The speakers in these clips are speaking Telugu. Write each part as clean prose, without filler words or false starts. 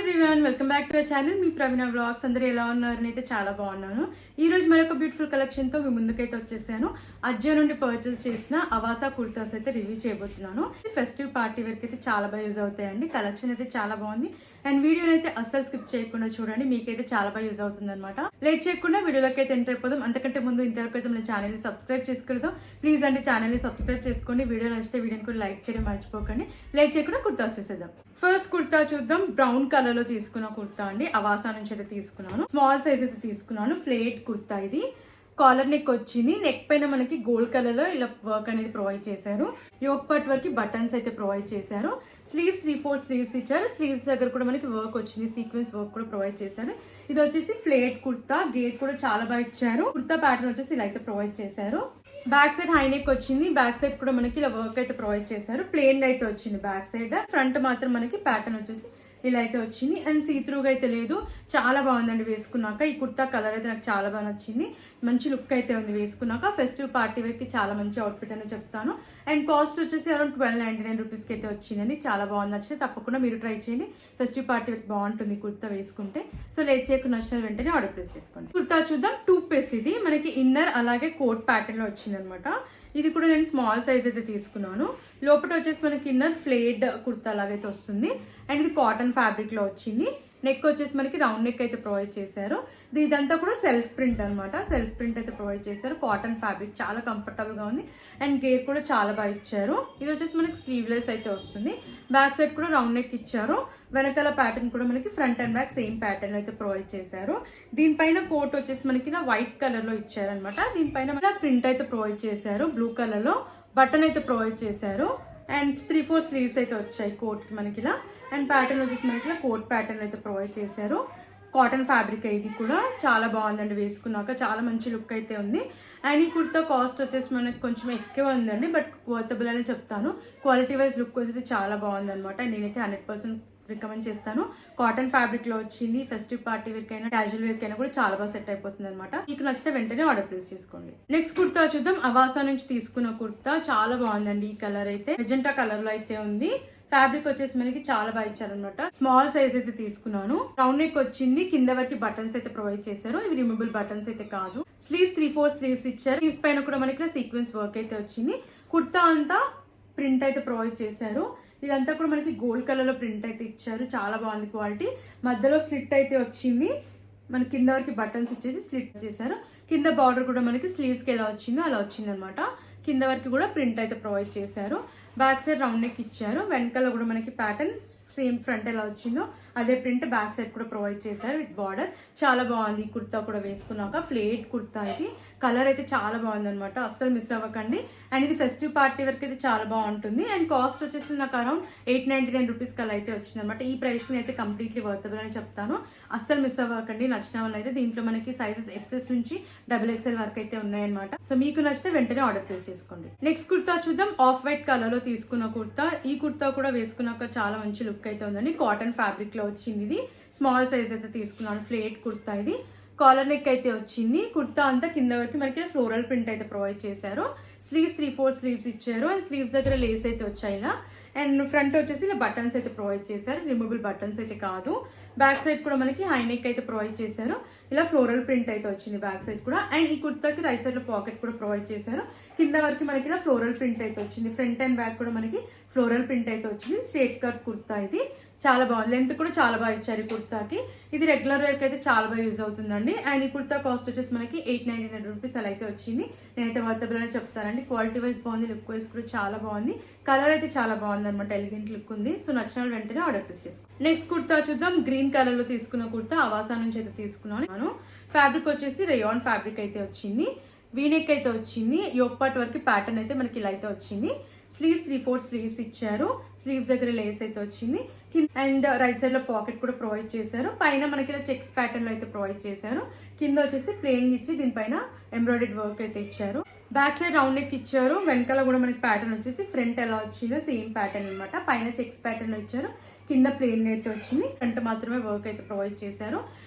Everyone, welcome back to our channel. Me Praveena vlogs. అందరూ ఎలా ఉన్నారని అయితే చాలా బాగున్నాను. ఈ రోజు మరొక బ్యూటిఫుల్ కలెక్షన్ తో మీ ముందుకైతే వచ్చేసాను. అజియో నుండి పర్చేస్ చేసిన అవాసా కుర్తాస్ అయితే రివ్యూ చేయబోతున్నాను. ఫెస్టివ్ పార్టీ వేర్ అయితే చాలా బాగా యూజ్ అవుతాయండి. కలెక్షన్ అయితే చాలా బాగుంది అండ్ వీడియోని అయితే అస్సలు స్కిప్ చేయకుండా చూడండి, మీకైతే చాలా బాగా యూజ్ అవుతుంది అనమాట. లేట్ చేయకుండా వీడియోలోకి అయితే ఎంటర్ అయిపోదాం. అంతకంటే ముందు ఇంతవరకు అయితే మన ఛానల్ ని సబ్స్క్రైబ్ చేసుకుందాం. ప్లీజ్ అండి ఛానల్ ని సబ్స్క్రైబ్ చేసుకోండి. వీడియో నచ్చితే వీడియోని కూడా లైక్ చేయడం మర్చిపోకండి. లేట్ చేయకుండా కుర్తాస్ చూసేద్దాం. ఫస్ట్ కుర్తా చూద్దాం. బ్రౌన్ కలర్ లో తీసుకున్న కుర్తా అండి. అవాసా నుంచి అయితే తీసుకున్నాను. స్మాల్ సైజ్ అయితే తీసుకున్నాను. ఫ్లేట్ కుర్తా ఇది. కాలర్ నెక్ వచ్చింది. నెక్ పైన మనకి గోల్డ్ కలర్ లో ఇలా వర్క్ అనేది ప్రొవైడ్ చేశారు. యోక్ పార్ట్ వరకు బటన్స్ అయితే ప్రొవైడ్ చేశారు. స్లీవ్స్ 3/4 స్లీవ్స్ ఇచ్చారు. స్లీవ్స్ దగ్గర కూడా మనకి వర్క్ వచ్చింది. సీక్వెన్స్ వర్క్ కూడా ప్రొవైడ్ చేశారు. ఇది వచ్చేసి ఫ్లేట్ కుర్తా. గేర్ కూడా చాలా బాగా ఇచ్చారు. కుర్తా ప్యాటర్న్ వచ్చేసి ఇలా అయితే ప్రొవైడ్ చేశారు. బ్యాక్ సైడ్ హై నెక్ వచ్చింది. బ్యాక్ సైడ్ కూడా మనకి ఇలా వర్క్ అయితే ప్రొవైడ్ చేశారు. ప్లేన్ అయితే వచ్చింది బ్యాక్ సైడ్. ఫ్రంట్ మాత్రం మనకి ప్యాటర్న్ వచ్చేసి ఇలా అయితే వచ్చింది అండ్ సీత్రూగా అయితే లేదు. చాలా బాగుందండి వేసుకున్నాక. ఈ కుర్తా కలర్ అయితే నాకు చాలా బాగా నచ్చింది. మంచి లుక్ అయితే ఉంది వేసుకున్నాక. ఫెస్టివ్ పార్టీ వేర్ కి చాలా మంచి అవుట్ఫిట్ అని చెప్తాను. అండ్ కాస్ట్ వచ్చేసి అరౌండ్ 1299 రూపీస్ కి అయితే వచ్చిందండి. చాలా బాగుంది. నచ్చితే తప్పకుండా మీరు ట్రై చేయండి. ఫెస్టివ్ పార్టీ వేర్ బాగుంటుంది కుర్తా వేసుకుంటే. సో లేట్ చేయకుండా నచ్చిన వెంటనే ఆర్డర్ ప్లేస్ చేసుకోండి. కుర్తా చూద్దాం. 2 పీస్ ఇది. మనకి ఇన్నర్ అలాగే కోట్ ప్యాటర్న్ లో వచ్చింది అనమాట. ఇది కూడా నేను స్మాల్ సైజ్ అయితే తీసుకున్నాను. లోపల వచ్చేసి మనకి ఇన్నర్ ఫ్లేడ్ కుర్తా లాగైతే వస్తుంది అండ్ ఇది కాటన్ ఫ్యాబ్రిక్ లో వచ్చింది. నెక్ వచ్చేసి మనకి రౌండ్ నెక్ అయితే ప్రొవైడ్ చేశారు. ఇదంతా కూడా సెల్ఫ్ ప్రింట్ అనమాట. సెల్ఫ్ ప్రింట్ అయితే ప్రొవైడ్ చేశారు. కాటన్ ఫ్యాబ్రిక్ చాలా కంఫర్టబుల్ గా ఉంది అండ్ గేర్ కూడా చాలా బాగా ఇచ్చారు. ఇది వచ్చేసి మనకి స్లీవ్లెస్ అయితే వస్తుంది. బ్యాక్ సైడ్ కూడా రౌండ్ నెక్ ఇచ్చారు. వెనకాల ప్యాటర్న్ కూడా మనకి front and back same pattern అయితే ప్రొవైడ్ చేశారు. దీనిపైన కోట్ వచ్చేసి మనకి వైట్ కలర్ లో ఇచ్చారనమాట. దీనిపైన ప్రింట్ అయితే ప్రొవైడ్ చేశారు. బ్లూ కలర్ లో బటన్ అయితే ప్రొవైడ్ చేశారు అండ్ 3/4 స్లీవ్స్ అయితే వచ్చాయి కోట్ కి మనకి ఇలా. అండ్ ప్యాటర్న్ వచ్చేసి మనకి ఇలా కోట్ ప్యాటర్న్ అయితే ప్రొవైడ్ చేశారు. కాటన్ ఫ్యాబ్రిక్ ఇది కూడా చాలా బాగుందండి వేసుకున్నాక. చాలా మంచి లుక్ అయితే ఉంది. అండ్ ఈ కుర్తా కాస్ట్ వచ్చేసి మనకి కొంచెం ఎక్కువ ఉందండి, బట్ వర్తబుల్ అని చెప్తాను. క్వాలిటీ వైజ్ లుక్ అయితే చాలా బాగుంది అనమాట. నేనైతే 100% రికమెండ్ చేస్తాను. కాటన్ ఫ్యాబ్రిక్ లో వచ్చింది. ఫెస్టివ్ పార్టీ వేర్ కైనా క్యాజువల్ వేర్ కైనా కూడా చాలా బాగా సెట్ అయిపోతుంది అనమాట. మీకు నచ్చితే వెంటనే ఆర్డర్ ప్లేస్ చేసుకోండి. నెక్స్ట్ కుర్తా చూద్దాం. అవాసా నుంచి తీసుకున్న కుర్తా చాలా బాగుందండి. ఈ కలర్ అయితే మెజెంటా కలర్ లో అయితే ఉంది. ఫ్యాబ్రిక్ వచ్చేసి మనకి చాలా బాగా ఇచ్చారనమాట. స్మాల్ సైజ్ అయితే తీసుకున్నాను. రౌండ్ నెక్ వచ్చింది. కింద వరకు బటన్స్ అయితే ప్రొవైడ్ చేశారు. ఇవి రిమూవబుల్ బటన్స్ అయితే కాదు. స్లీవ్స్ 3/4 స్లీవ్స్ ఇచ్చారు. స్లీవ్స్ పైన కూడా మనకి సీక్వెన్స్ వర్క్ అయితే వచ్చింది. కుర్తా అంతా ప్రింట్ అయితే ప్రొవైడ్ చేశారు. ఇదంతా కూడా మనకి గోల్డ్ కలర్ లో ప్రింట్ అయితే ఇచ్చారు. చాలా బాగుంది క్వాలిటీ. మధ్యలో స్లిట్ అయితే వచ్చింది. మనకి కింద వరకు బటన్స్ ఇచ్చేసి స్లిట్ చేశారు. కింద బార్డర్ కూడా మనకి స్లీవ్స్ కి ఎలా వచ్చిందో అలా వచ్చింది అనమాట. కింద వరకు కూడా ప్రింట్ అయితే ప్రొవైడ్ చేశారు. బ్యాక్ సైడ్ రౌండ్ నెక్ ఇచ్చారు. వెనకాల కూడా మనకి ప్యాటర్న్ సేమ్ ఫ్రంట్ ఎలా వచ్చిందో అదే ప్రింట్ బ్యాక్ సైడ్ కూడా ప్రొవైడ్ చేశారు విత్ బార్డర్. చాలా బాగుంది ఈ కుర్తా కూడా వేసుకున్నాక. ఫ్లేట్ కుర్తా ఇది. కలర్ అయితే చాలా బాగుంది అనమాట. అస్సలు మిస్ అవ్వకండి. అండ్ ఇది ఫెస్టివ్ పార్టీ వరకు అయితే చాలా బాగుంటుంది. అండ్ కాస్ట్ వచ్చేసి నాకు అరౌండ్ 899 రూపీస్ కల్లా అయితే వచ్చింది అనమాట. ఈ ప్రైస్ ని అయితే కంప్లీట్లీ వర్తబుల్ అని చెప్తాను. అస్సలు మిస్ అవ్వకండి. నచ్చిన వాళ్ళు అయితే దీంట్లో మనకి సైజెస్ XS నుంచి XXL వరకు అయితే ఉన్నాయన్నమాట. సో మీకు నచ్చితే వెంటనే ఆర్డర్ ప్లేస్ చేసుకోండి. నెక్స్ట్ కుర్తా చూద్దాం. ఆఫ్ వైట్ కలర్ లో తీసుకున్న కుర్తా. ఈ కుర్తా కూడా వేసుకున్నాక చాలా మంచి లుక్ అయితే ఉందండి. కాటన్ ఫ్యాబ్రిక్ లో వచ్చింది. ఇది స్మాల్ సైజ్ అయితే తీసుకున్నాను. ఫ్లేట్ కుర్తా ఇది. కాలర్ నెక్ అయితే వచ్చింది. కుర్తా అంతా కింద వరకు మనకి ఫ్లోరల్ ప్రింట్ అయితే ప్రొవైడ్ చేశారు. స్లీవ్స్ 3/4 స్లీవ్స్ ఇచ్చారు అండ్ స్లీవ్స్ దగ్గర లేస్ అయితే వచ్చాయి ఇలా. అండ్ ఫ్రంట్ వచ్చేసి ఇలా బటన్స్ అయితే ప్రొవైడ్ చేశారు. రిమూవబుల్ బటన్స్ అయితే కాదు. బ్యాక్ సైడ్ కూడా మనకి హై నెక్ అయితే ప్రొవైడ్ చేశారు. ఇలా ఫ్లోరల్ ప్రింట్ అయితే వచ్చింది బ్యాక్ సైడ్ కూడా. అండ్ ఈ కుర్తాకి రైట్ సైడ్ లో పాకెట్ కూడా ప్రొవైడ్ చేశారు. కింద వరకు మనకి ఇలా ఫ్లోరల్ ప్రింట్ అయితే వచ్చింది. ఫ్రంట్ అండ్ బ్యాక్ కూడా మనకి ఫ్లోరల్ ప్రింట్ అయితే వచ్చింది. స్ట్రేట్ కట్ కుర్తా ఇది. చాలా బాగుంది. లెంత్ కూడా చాలా బాగా ఇచ్చారు ఈ కుర్తాకి. ఇది రెగ్యులర్ వేర్ కి అయితే చాలా బాగా యూజ్ అవుతుందండి. అండ్ ఈ కుర్తా కాస్ట్ వచ్చేసి మనకి 899 రూపీస్ అలా అయితే వచ్చింది. నేనైతే వర్తబుల్ అని చెప్తానండి. క్వాలిటీ వైజ్ బాగుంది. లుక్ వైజ్ కూడా చాలా బాగుంది. కలర్ అయితే చాలా బాగుంది అనమాట. ఎలిగెంట్ లుక్ ఉంది. సో నచ్చిన వెంటనే ఆర్డర్ ప్లేస్ చేసుకోండి. నెక్స్ట్ కుర్తా చూద్దాం. గ్రీన్ కలర్ లో తీసుకున్న కుర్తా. అవాసా నుంచి అయితే తీసుకున్నాను. ఫ్యాబ్రిక్ వచ్చేసి రేయాన్ ఫ్యాబ్రిక్ అయితే వచ్చింది. వీనెక్ అయితే వచ్చింది. యోక్ పార్ట్ వరకు ప్యాటర్న్ అయితే మనకి ఇలా అయితే వచ్చింది. స్లీవ్స్ 3/4 స్లీవ్స్ ఇచ్చారు. స్లీవ్స్ దగ్గర లేస్ అయితే వచ్చింది. అండ్ రైట్ సైడ్ లో పాకెట్ కూడా ప్రొవైడ్ చేశారు. పైన మనకి చెక్స్ ప్యాటర్న్ లో అయితే ప్రొవైడ్ చేశారు. కింద వచ్చేసి ప్లేన్ ఇచ్చి దీనిపైన ఎంబ్రాయిడరీ వర్క్ అయితే ఇచ్చారు. బ్యాక్ సైడ్ రౌండ్ నెక్ ఇచ్చారు. వెనకాల కూడా మనకి ప్యాటర్న్ వచ్చేసి ఫ్రంట్ ఎలా వచ్చిందో సేమ్ ప్యాటర్న్ అనమాట. పైన చెక్స్ ప్యాటర్న్ లో ఇచ్చారు. కింద ప్లెయిన్ అయితే వచ్చింది, ఫ్రంట్ మాత్రమే వర్క్ అయితే ప్రొవైడ్ చేశారు.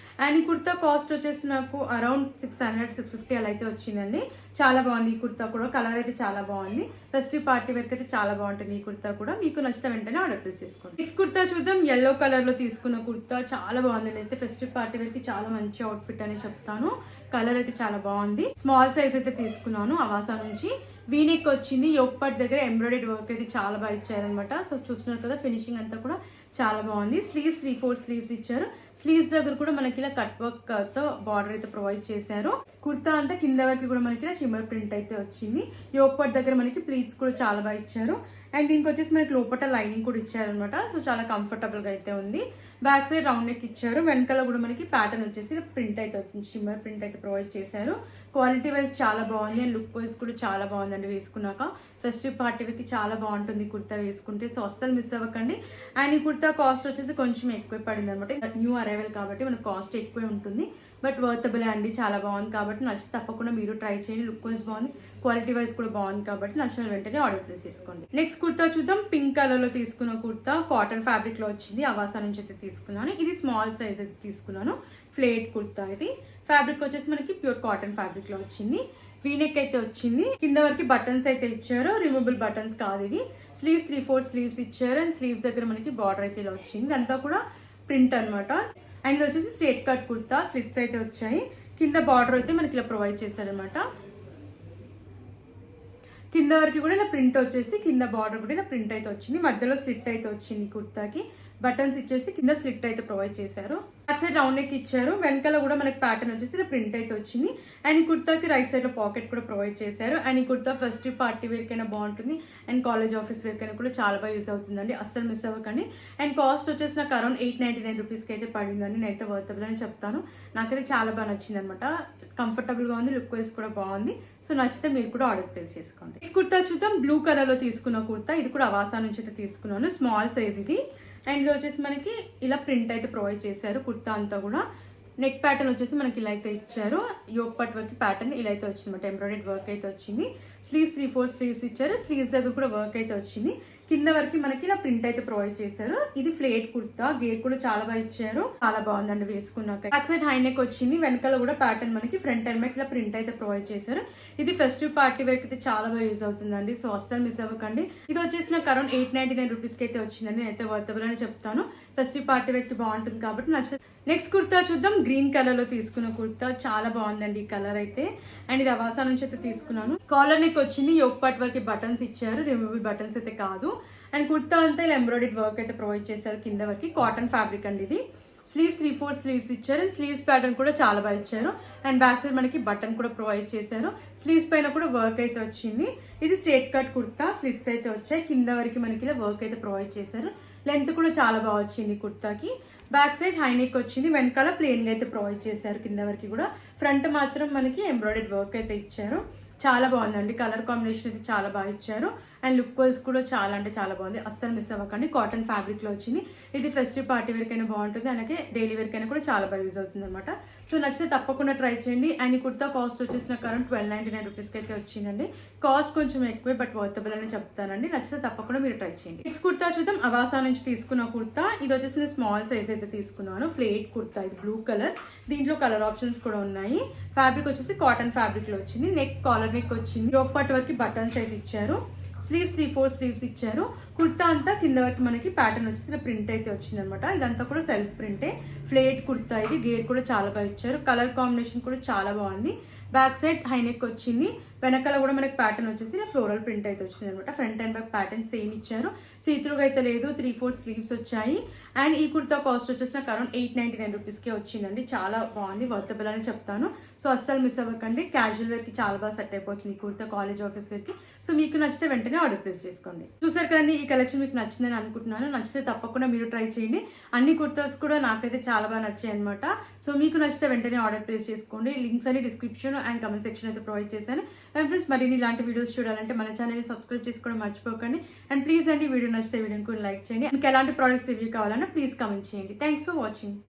అండ్ ఈ కుర్తా కాస్ట్ వచ్చేసి నాకు అరౌండ్ 600-650 అలా అయితే వచ్చిందండి. చాలా బాగుంది ఈ కుర్తా కూడా, కలర్ అయితే చాలా బాగుంది. ఫెస్టివ్ పార్టీ వేర్ అయితే చాలా బాగుంటుంది ఈ కుర్తా కూడా. మీకు నచ్చితే వెంటనే ఆర్డర్ ప్లేస్ చేసుకోండి. నెక్స్ట్ కుర్తా చూద్దాం. ఎల్లో కలర్ లో తీసుకున్న కుర్తా చాలా బాగుంది. అయితే ఫెస్టివ్ పార్టీ వేర్ కి చాలా మంచి అవుట్ఫిట్ అని చెప్తాను. కలర్ అయితే చాలా బాగుంది. స్మాల్ సైజ్ అయితే తీసుకున్నాను అవాసా నుంచి. వీనెక్ వచ్చింది, యోక్ పార్ట్ దగ్గర ఎంబ్రాయిడరీ వర్క్ అయితే చాలా బాగా ఇచ్చారనమాట. సో చూస్తున్నారు కదా, ఫినిషింగ్ అంతా కూడా చాలా బాగుంది. స్లీవ్స్ 3/4 స్లీవ్స్ ఇచ్చారు. స్లీవ్స్ దగ్గర కూడా మనకి ఇలా కట్ వర్క్ తో బార్డర్ అయితే ప్రొవైడ్ చేశారు. కుర్తా అంతా కింద వరకు కూడా మనకి ఇలా షిమ్మర్ ప్రింట్ అయితే వచ్చింది. యోక్ పార్ట్ దగ్గర మనకి ప్లీట్స్ కూడా చాలా బాగా ఇచ్చారు. అండ్ దీనికి వచ్చేసి మనకి లోపల లైనింగ్ కూడా ఇచ్చారనమాట. సో చాలా కంఫర్టబుల్ గా అయితే ఉంది. బ్యాక్ సైడ్ రౌండ్ నెక్ ఇచ్చారు. వెనకాల కూడా మనకి ప్యాటర్న్ వచ్చేసి ప్రింట్ అయితే వచ్చింది, షిమ్మర్ ప్రింట్ అయితే ప్రొవైడ్ చేశారు. క్వాలిటీ వైజ్ చాలా బాగుంది అండ్ లుక్ వైజ్ కూడా చాలా బాగుందండి వేసుకున్నాక. ఫెస్టివ్ పార్టీ వేర్కి చాలా బాగుంటుంది కుర్తా వేసుకుంటే. సో అస్సలు మిస్ అవ్వకండి. అండ్ ఈ కుర్తా కాస్ట్ వచ్చేసి కొంచెం ఎక్కువ పడింది అనమాట. న్యూ అరైవల్ కాబట్టి మనకు కాస్ట్ ఎక్కువే ఉంటుంది, బట్ వర్తబుల్ అండి. చాలా బాగుంది కాబట్టి నచ్చితే తప్పకుండా మీరు ట్రై చేయండి. లుక్ వైజ్ బాగుంది, క్వాలిటీ వైజ్ కూడా బాగుంది కాబట్టి నచ్చిన వెంటనే ఆర్డర్ ప్లేస్ చేసుకోండి. నెక్స్ట్ కుర్తా చూద్దాం. పింక్ కలర్ లో తీసుకున్న కుర్తా కాటన్ ఫ్యాబ్రిక్ లో వచ్చింది. అవాసా నుంచి అయితే తీసుకున్నాను. ఇది స్మాల్ సైజ్ అయితే తీసుకున్నాను. ఫ్లేట్ కుర్తా ఇది. ఫ్యాబ్రిక్ వచ్చేసి మనకి ప్యూర్ కాటన్ ఫ్యాబ్రిక్ లో వచ్చింది. వీనెక్ అయితే వచ్చింది. కింద వరకు బటన్స్ అయితే ఇచ్చారు. రిమూవబుల్ బటన్స్ కాదు ఇవి. స్లీవ్స్ 3/4 స్లీవ్స్ ఇచ్చారు. అండ్ స్లీవ్స్ దగ్గర మనకి బార్డర్ అయితే ఇలా వచ్చింది. అంతా కూడా ప్రింట్ అనమాట. అండ్ ఇది వచ్చేసి స్ట్రేట్ కట్ కుర్తా. స్లిట్స్ అయితే వచ్చాయి. కింద బార్డర్ అయితే మనకి ఇలా ప్రొవైడ్ చేశారనమాట. కింద వరకు కూడా ఇలా ప్రింట్ వచ్చేసి కింద బార్డర్ కూడా ఇలా ప్రింట్ అయితే వచ్చింది. మధ్యలో స్లిట్ అయితే వచ్చింది కుర్తాకి. బటన్స్ ఇచ్చేసి కింద స్లిట్ అయితే ప్రొవైడ్ చేశారు. అటు సైడ్ రౌండ్ నెక్ ఇచ్చారు. వెనకాల కూడా మనకి ప్యాటర్న్ వచ్చేసి ఇలా ప్రింట్ అయితే వచ్చింది. అండ్ ఈ కుర్తాకి రైట్ సైడ్ లో పాకెట్ కూడా ప్రొవైడ్ చేశారు. అండ్ ఈ కుర్తా ఫెస్టివ్ పార్టీ వేర్ కైనా బాగుంటుంది అండ్ కాలేజ్ ఆఫీస్ వేర్ కైనా కూడా చాలా బాగా యూజ్ అవుతుందండి. అస్సలు మిస్ అవ్వకండి. అండ్ కాస్ట్ వచ్చేసి నాకు అరౌండ్ 899 రూపీస్కి అయితే పడిందండి. నేనైతే వర్తబుల్ అని చెప్తాను. నాకైతే చాలా బాగా నచ్చింది అనమాట. కంఫర్టబుల్ గా ఉంది, లుక్ వైజ్ కూడా బాగుంది. సో నచ్చితే మీరు కూడా ఆర్డర్ ప్లేస్ చేసుకోండి. ఈ కుర్తా చూద్దాం. బ్లూ కలర్ లో తీసుకున్న కుర్తా. ఇది కూడా అవాసా నుంచి అయితే తీసుకున్నాను. స్మాల్ సైజ్ ఇది. అండ్ ఇది వచ్చేసి మనకి ఇలా ప్రింట్ అయితే ప్రొవైడ్ చేశారు. కుర్తా అంతా కూడా నెక్ ప్యాటర్న్ వచ్చేసి మనకి ఇలా అయితే ఇచ్చారు. యోక్ పట్ వర్క్ ప్యాటర్న్ ఇలా అయితే వచ్చింది అనమాట. ఎంబ్రాయిడరీ వర్క్ అయితే వచ్చింది. స్లీవ్స్ 3/4 స్లీవ్స్ ఇచ్చారు. స్లీవ్స్ దగ్గర కూడా వర్క్ అయితే వచ్చింది. కింద వరకు మనకి ఇలా ప్రింట్ అయితే ప్రొవైడ్ చేశారు. ఇది ఫ్లేట్ కుర్తా. గేర్ కూడా చాలా బాగా ఇచ్చారు. చాలా బాగుందండి వేసుకున్నాక. బ్యాక్ సైడ్ హై నెక్ వచ్చింది. వెనకాల కూడా ప్యాటర్న్ మనకి ఫ్రంట్ అండ్ బ్యాక్ ఇలా ప్రింట్ అయితే ప్రొవైడ్ చేశారు. ఇది ఫెస్టివ్ పార్టీ వేర్ అయితే చాలా బాగా యూజ్ అవుతుందండి. సో అస్సలు మిస్ అవ్వకండి. ఇది వచ్చేసి నాకు అరౌండ్ 899 రూపీస్కి అయితే వచ్చిందండి. నేనైతే వర్తబుల్ అని చెప్తాను. ఫెస్టివ్ పార్టీ వేర్ కి బాగుంటుంది కాబట్టి నచ్చుతుంది. నెక్స్ట్ కుర్తా చూద్దాం. గ్రీన్ కలర్ లో తీసుకున్న కుర్తా చాలా బాగుందండి ఈ కలర్ అయితే. అండ్ ఇది అవాసా నుంచి అయితే తీసుకున్నాను. కాలర్ నెక్ వచ్చింది. యోక్ పార్ట్ వరకు బటన్స్ ఇచ్చారు. రిమూవబుల్ బటన్స్ అయితే కాదు. అండ్ కుర్తా అంతా ఇలా ఎంబ్రాయిడరీ వర్క్ అయితే ప్రొవైడ్ చేశారు. కింద వరకు కాటన్ ఫ్యాబ్రిక్ అండి ఇది. స్లీవ్స్ 3/4 స్లీవ్స్ ఇచ్చారు. అండ్ స్లీవ్స్ ప్యాటర్న్ కూడా చాలా బాగా ఇచ్చారు. అండ్ బ్యాక్ సైడ్ మనకి బటన్ కూడా ప్రొవైడ్ చేశారు. స్లీవ్స్ పైన కూడా వర్క్ అయితే వచ్చింది. ఇది స్ట్రేట్ కట్ కుర్తా. స్లిట్స్ అయితే వచ్చాయి. కింద వరకు మనకి ఇలా వర్క్ అయితే ప్రొవైడ్ చేశారు. లెంత్ కూడా చాలా బాగా వచ్చింది కుర్తాకి. బ్యాక్ సైడ్ హై నెక్ వచ్చింది. వెనకాల ప్లెయిన్ గా అయితే ప్రొవైడ్ చేశారు. కింద వరకు కూడా ఫ్రంట్ మాత్రం మనకి ఎంబ్రాయిడరీ వర్క్ అయితే ఇచ్చారు. చాలా బాగుందండి. కలర్ కాంబినేషన్ అయితే చాలా బాగా ఇచ్చారు. అండ్ లుక్ వైజ్ కూడా చాలా అంటే చాలా బాగుంది. అస్సలు మిస్ అవ్వకండి. కాటన్ ఫ్యాబ్రిక్ లో వచ్చింది. ఇది ఫెస్టివ్ పార్టీ వేర్ కైనా బాగుంటుంది, అలాగే డైలీ వేర్ కైనా కూడా చాలా బాగా యూజ్ అవుతుంది అనమాట. సో నచ్చితే తప్పకుండా ట్రై చేయండి. అండ్ ఈ కుర్తా కాస్ట్ వచ్చేసి నాకు అరౌండ్ 1299 రూపీస్కి అయితే వచ్చిందండి. కాస్ట్ కొంచెం ఎక్కువే, బట్ వర్తబుల్ అని చెప్తానండి. నచ్చితే తప్పకుండా మీరు ట్రై చేయండి. నెక్స్ట్ కుర్తా చూద్దాం. అవాసా నుంచి తీసుకున్న కుర్తా. ఇది వచ్చేసి స్మాల్ సైజ్ అయితే తీసుకున్నాను. ఫ్లేట్ కుర్తా. ఇది బ్లూ కలర్. దీంట్లో కలర్ ఆప్షన్స్ కూడా ఉన్నాయి. ఫ్యాబ్రిక్ వచ్చేసి కాటన్ ఫ్యాబ్రిక్ లో వచ్చింది. నెక్ కాలర్ నెక్ వచ్చింది. యోక్ పట్టు వరకు బటన్స్ అయితే ఇచ్చారు. స్లీవ్స్ 3/4 స్లీవ్స్ ఇచ్చారు. కుర్తా అంతా కింద వరకు మనకి ప్యాటర్న్ వచ్చేసి ప్రింట్ అయితే వచ్చింది అనమాట. ఇదంతా కూడా సెల్ఫ్ ప్రింటే. ఫ్లేట్ కుర్తా ఇది. గేర్ కూడా చాలా బాగా ఇచ్చారు. కలర్ కాంబినేషన్ కూడా చాలా బాగుంది. బ్యాక్ సైడ్ హై నెక్ వచ్చింది. వెనకాల కూడా మనకి ప్యాటర్న్ వచ్చేసి ఫ్లోరల్ ప్రింట్ అయితే వచ్చింది అనమాట. Front and back pattern same ఇచ్చారు. సీత్రూగా అయితే లేదు. 3/4 స్లీవ్స్ వచ్చాయి. అండ్ ఈ కుర్తా కాస్ట్ వచ్చేసి నాకు అరౌండ్ 899 రూపీస్కే వచ్చిందండి. చాలా బాగుంది. వర్తబుల్ అని చెప్తాను. సో అస్సలు మిస్ అవ్వకండి. క్యాజువల్ వేర్ కి చాలా బాగా సెట్ అయిపోతుంది ఈ కుర్తా, కాలేజ్ ఆఫీస్ వేర్ కి. సో మీకు నచ్చితే వెంటనే ఆర్డర్ ప్లేస్ చేసుకోండి. చూసారు కదండి, ఈ కలెక్షన్ మీకు నచ్చిందని అనుకుంటున్నాను. నచ్చితే తప్పకుండా మీరు ట్రై చేయండి. అన్ని కుర్తాస్ కూడా నాకైతే చాలా బాగా నచ్చాయి అనమాట. సో మీకు నచ్చితే వెంటనే ఆర్డర్ ప్లేస్ చేసుకోండి. లింక్స్ అని డిస్క్రిప్షన్ అండ్ కమెంట్ సెక్షన్ అయితే ప్రొవైడ్ చేశాను. అండ్ ఫ్రెండ్స్, మరిన్ని ఇలాంటి వీడియోస్ చూడాలంటే మన ఛానల్ని సబ్స్క్రైబ్ చేసుకోవడం మర్చిపోకండి. అండ్ ప్లీజ్ అండి, వీడియో నచ్చితే వీడియోని కూడా లైక్ చేయండి. మీకు ఎలాంటి ప్రోడక్ట్స్ రివ్యూ కావాలన్నా ప్లీజ్ కమెంట్ చేయండి. Thanks for watching.